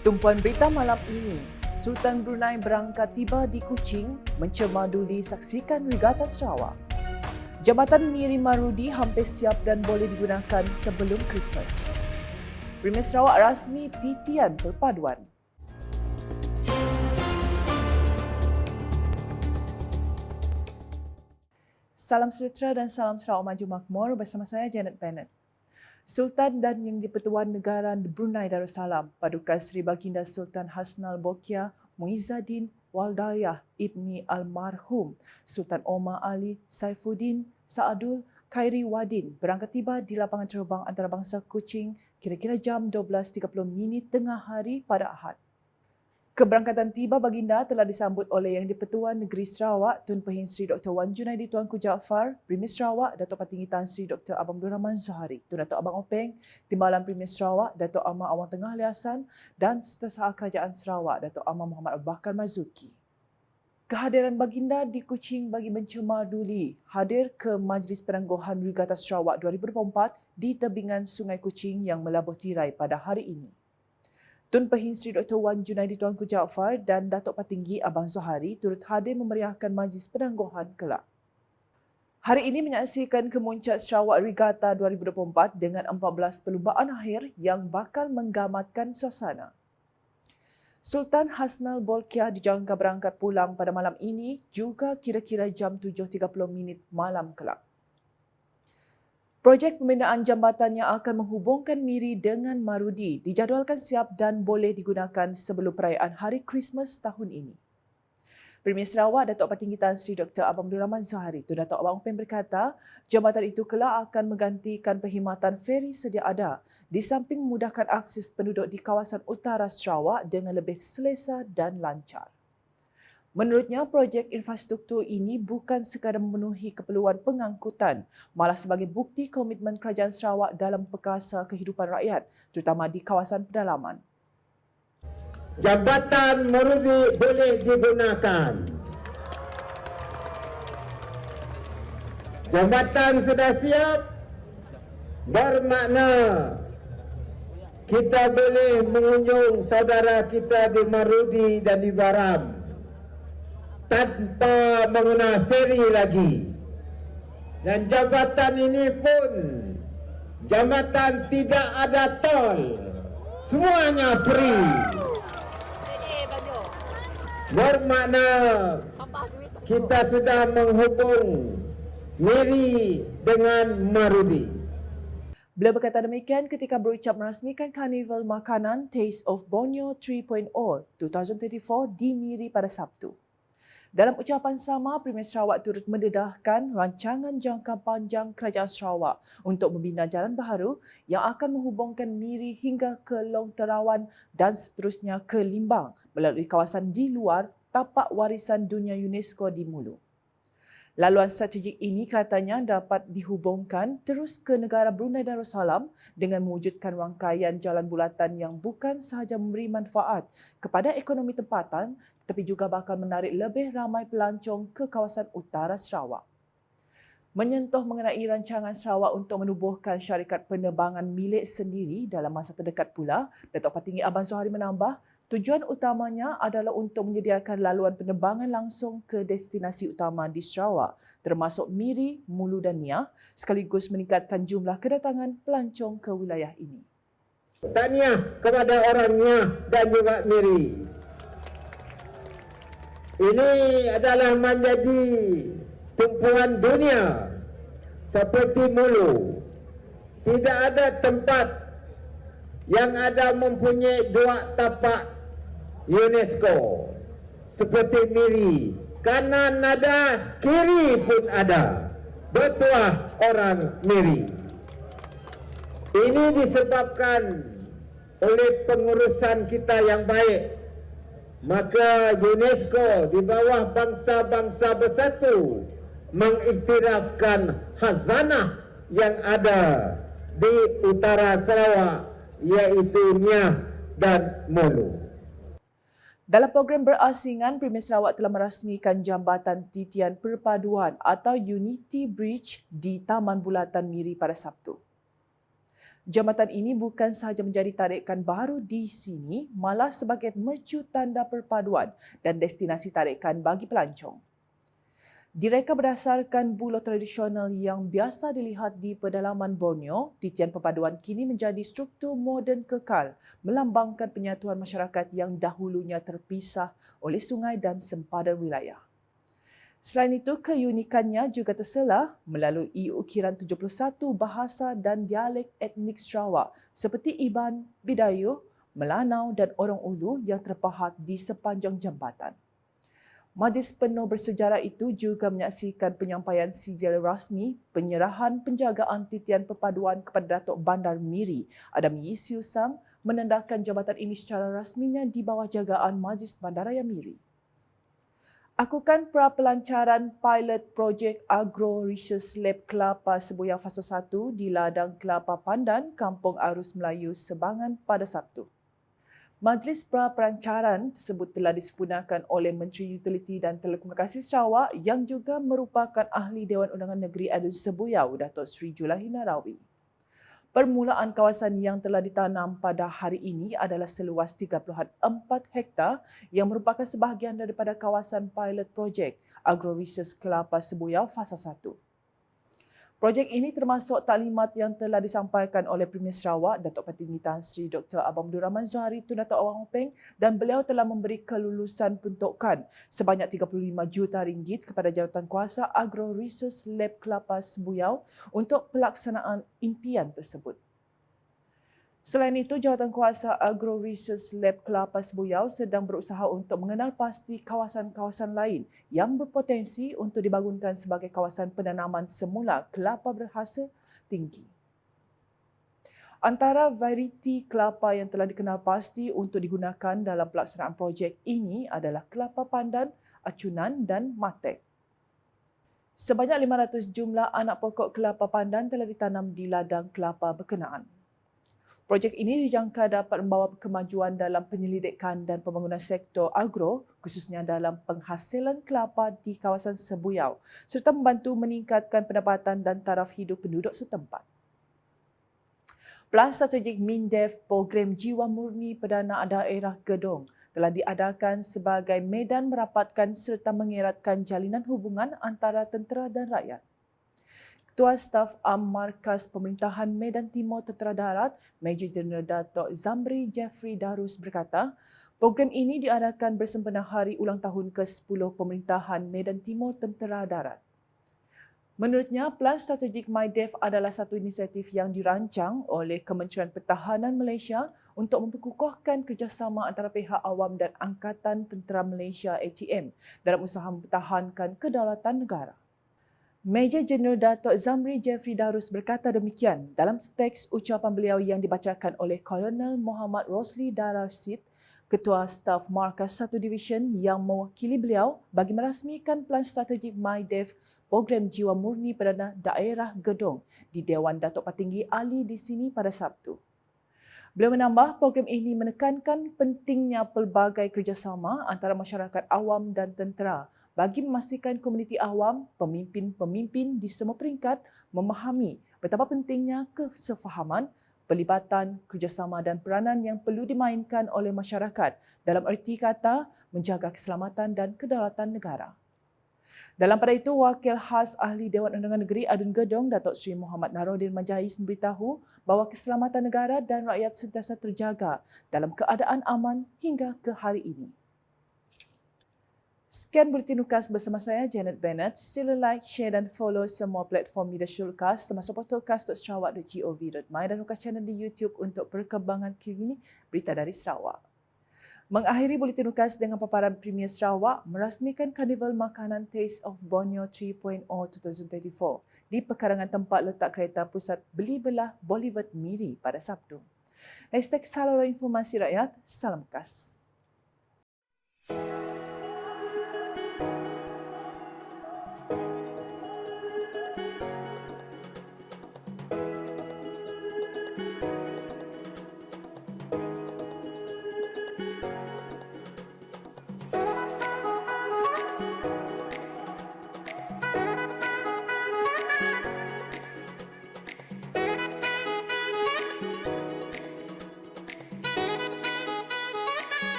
Tumpuan berita malam ini, Sultan Brunei berangkat tiba di Kuching, mencemaduli saksikan Regatta Sarawak. Jambatan Miri Marudi hampir siap dan boleh digunakan sebelum Christmas. Premier Sarawak rasmi titian perpaduan. Salam sejahtera dan salam Sarawak Maju Makmur bersama saya Janet Bennett. Sultan dan Yang di-Pertuan Negara Brunei Darussalam, Paduka Seri Baginda Sultan Hasnal Bolkiah Muizzaddin Waldayah Ibni Almarhum Sultan Omar Ali Saifuddin Saadul Khairi Wadin berangkat tiba di lapangan terbang antarabangsa Kuching kira-kira jam 12.30 tengah hari pada Ahad. Keberangkatan tiba baginda telah disambut oleh Yang di-Pertuan Negeri Sarawak Tun Pehin Sri Dr. Wan Junaidi Tuanku Jaafar, Premier Sarawak Datuk Patinggi Tan Sri Dr. Abang Abdul Rahman Zohari, Tun Datuk Abang Openg, Timbalan Premier Sarawak Datuk Amar Awang Tengah Ali Hassan dan Setiausaha Kerajaan Sarawak Datuk Amar Muhammad Abu Bakar Mazuki. Kehadiran baginda di Kuching bagi mencemaduli hadir ke Majlis Penangguhan Regatta Sarawak 2024 di tebingan Sungai Kuching yang melabuh tirai pada hari ini. Tun Pehin Sri Dr. Wan Junaidi Tuanku Jaafar dan Datuk Patinggi Abang Zohari turut hadir memeriahkan Majlis Penangguhan kelak. Hari ini menyaksikan kemuncak Sarawak Regatta 2024 dengan 14 perlumbaan akhir yang bakal menggamatkan suasana. Sultan Hasnal Bolkiah dijangka berangkat pulang pada malam ini juga kira-kira jam 7.30 malam kelak. Projek pembinaan jambatan yang akan menghubungkan Miri dengan Marudi dijadualkan siap dan boleh digunakan sebelum perayaan Hari Christmas tahun ini. Premier Sarawak Datuk Patinggi Tan Sri Dr. Abang Abdul Rahman Zohari, Tun Datuk Abang Openg berkata, jambatan itu kelak akan menggantikan perkhidmatan feri sedia ada di samping memudahkan akses penduduk di kawasan utara Sarawak dengan lebih selesa dan lancar. Menurutnya, projek infrastruktur ini bukan sekadar memenuhi keperluan pengangkutan, malah sebagai bukti komitmen Kerajaan Sarawak dalam perkasa kehidupan rakyat, terutama di kawasan pedalaman. Jambatan Marudi boleh digunakan. Jambatan sudah siap, bermakna kita boleh mengunjung saudara kita di Marudi dan di Baram tanpa menggunakan feri lagi. Dan jambatan ini pun jambatan tidak ada tol, semuanya free. Bermakna kita sudah menghubung Miri dengan Marudi. Beliau berkata demikian ketika berucap merasmikan Karnival Makanan Taste of Borneo 3.0 2024 di Miri pada Sabtu. Dalam ucapan sama, Premier Sarawak turut mendedahkan rancangan jangka panjang Kerajaan Sarawak untuk membina jalan baharu yang akan menghubungkan Miri hingga ke Long Terawan dan seterusnya ke Limbang melalui kawasan di luar tapak warisan dunia UNESCO di Mulu. Laluan strategik ini katanya dapat dihubungkan terus ke negara Brunei Darussalam dengan mewujudkan rangkaian jalan bulatan yang bukan sahaja memberi manfaat kepada ekonomi tempatan tetapi juga bakal menarik lebih ramai pelancong ke kawasan utara Sarawak. Menyentuh mengenai rancangan Sarawak untuk menubuhkan syarikat penerbangan milik sendiri dalam masa terdekat pula, Datuk Patinggi Abang Zohari menambah, tujuan utamanya adalah untuk menyediakan laluan penerbangan langsung ke destinasi utama di Sarawak, termasuk Miri, Mulu dan Niah, sekaligus meningkatkan jumlah kedatangan pelancong ke wilayah ini. Tahniah kepada orang Niah dan juga Miri. Ini adalah menjadi tumpuan dunia seperti Mulu. Tidak ada tempat yang ada mempunyai dua tapak UNESCO seperti Miri. Kanan ada, kiri pun ada. Bertuah orang Miri. Ini disebabkan oleh pengurusan kita yang baik. Maka UNESCO di bawah bangsa-bangsa bersatu mengiktirafkan khazanah yang ada di utara Sarawak, iaitu Niah dan Mulu. Dalam program berasingan, Premier Sarawak telah merasmikan Jambatan Titian Perpaduan atau Unity Bridge di Taman Bulatan Miri pada Sabtu. Jambatan ini bukan sahaja menjadi tarikan baru di sini, malah sebagai mercu tanda perpaduan dan destinasi tarikan bagi pelancong. Direka berdasarkan buloh tradisional yang biasa dilihat di pedalaman Borneo, titian perpaduan kini menjadi struktur moden kekal, melambangkan penyatuan masyarakat yang dahulunya terpisah oleh sungai dan sempadan wilayah. Selain itu, keunikannya juga terselah melalui ukiran 71 bahasa dan dialek etnik Sarawak seperti Iban, Bidayuh, Melanau dan Orang Ulu yang terpahat di sepanjang jambatan. Majlis penuh bersejarah itu juga menyaksikan penyampaian sijil rasmi penyerahan penjagaan titian perpaduan kepada Datuk Bandar Miri Adam Yisiu Sam menandakan jabatan ini secara rasminya di bawah jagaan Majlis Bandaraya Miri. Akukan pra-pelancaran pilot projek Agro Research Lab Kelapa Sebuyau Fasa 1 di Ladang Kelapa Pandan, Kampung Arus Melayu, Sebangan pada Sabtu. Majlis pra-pelancaran tersebut telah disempurnakan oleh Menteri Utiliti dan Telekomunikasi Sarawak yang juga merupakan Ahli Dewan Undangan Negeri Adun Sebuyau, Datuk Seri Julahina Rawi. Permulaan kawasan yang telah ditanam pada hari ini adalah seluas 3.4 hektar yang merupakan sebahagian daripada kawasan pilot projek Agro Research Kelapa Sebuyau Fasa 1. Projek ini termasuk taklimat yang telah disampaikan oleh Premier Sarawak, Datuk Petinggi Tan Sri Dr. Abang Abdul Rahman Zuhari Tun Datuk Awang Hong Peng dan beliau telah memberi kelulusan peruntukan sebanyak RM35 juta kepada Jawatankuasa Agro Research Lab Kelapa Sebuyau untuk pelaksanaan impian tersebut. Selain itu, Jawatankuasa Agro Research Lab Kelapa Sebuyau sedang berusaha untuk mengenal pasti kawasan-kawasan lain yang berpotensi untuk dibangunkan sebagai kawasan penanaman semula kelapa berhasil tinggi. Antara variti kelapa yang telah dikenal pasti untuk digunakan dalam pelaksanaan projek ini adalah kelapa pandan, acunan dan matek. Sebanyak 500 jumlah anak pokok kelapa pandan telah ditanam di ladang kelapa berkenaan. Projek ini dijangka dapat membawa kemajuan dalam penyelidikan dan pembangunan sektor agro, khususnya dalam penghasilan kelapa di kawasan Sebuyau, serta membantu meningkatkan pendapatan dan taraf hidup penduduk setempat. Pelan strategik MINDEF Program Jiwa Murni Perdana Daerah Gedong telah diadakan sebagai medan merapatkan serta mengeratkan jalinan hubungan antara tentera dan rakyat. Ketua Staf Am Markas Pemerintahan Medan Timur Tentera Darat, Major Jeneral Datuk Zamri Jeffrey Darus berkata, program ini diadakan bersempena Hari Ulang Tahun ke-10 Pemerintahan Medan Timur Tentera Darat. Menurutnya, Pelan Strategik MIDEF adalah satu inisiatif yang dirancang oleh Kementerian Pertahanan Malaysia untuk memperkukuhkan kerjasama antara pihak awam dan Angkatan Tentera Malaysia ATM dalam usaha mempertahankan kedaulatan negara. Major Jeneral Datuk Zamri Jeffrey Darus berkata demikian dalam teks ucapan beliau yang dibacakan oleh Kolonel Muhammad Rosli Dararsid, Ketua Staf Markas 1 Division yang mewakili beliau bagi merasmikan Pelan Strategik MIDEF Program Jiwa Murni Perdana Daerah Gedong di Dewan Datuk Patinggi Ali di sini pada Sabtu. Beliau menambah program ini menekankan pentingnya pelbagai kerjasama antara masyarakat awam dan tentera bagi memastikan komuniti awam, pemimpin-pemimpin di semua peringkat memahami betapa pentingnya kesefahaman, pelibatan, kerjasama dan peranan yang perlu dimainkan oleh masyarakat dalam erti kata menjaga keselamatan dan kedaulatan negara. Dalam pada itu, Wakil Khas Ahli Dewan Undangan Negeri Adun Gedong, Datuk Seri Muhammad Naruddin Majais memberitahu bahawa keselamatan negara dan rakyat sentiasa terjaga dalam keadaan aman hingga ke hari ini. Sekian Buletin Lukas bersama saya, Janet Bennett. Sila like, share dan follow semua platform media Lukas termasuk podcast.sarawak.gov.my dan Lukas channel di YouTube untuk perkembangan kini berita dari Sarawak. Mengakhiri Buletin Lukas dengan paparan Premier Sarawak merasmikan Karnival Makanan Taste of Borneo 3.0 2024 di pekarangan tempat letak kereta pusat beli belah Boulevard Miri pada Sabtu. #Saluran Informasi Rakyat, salam khas.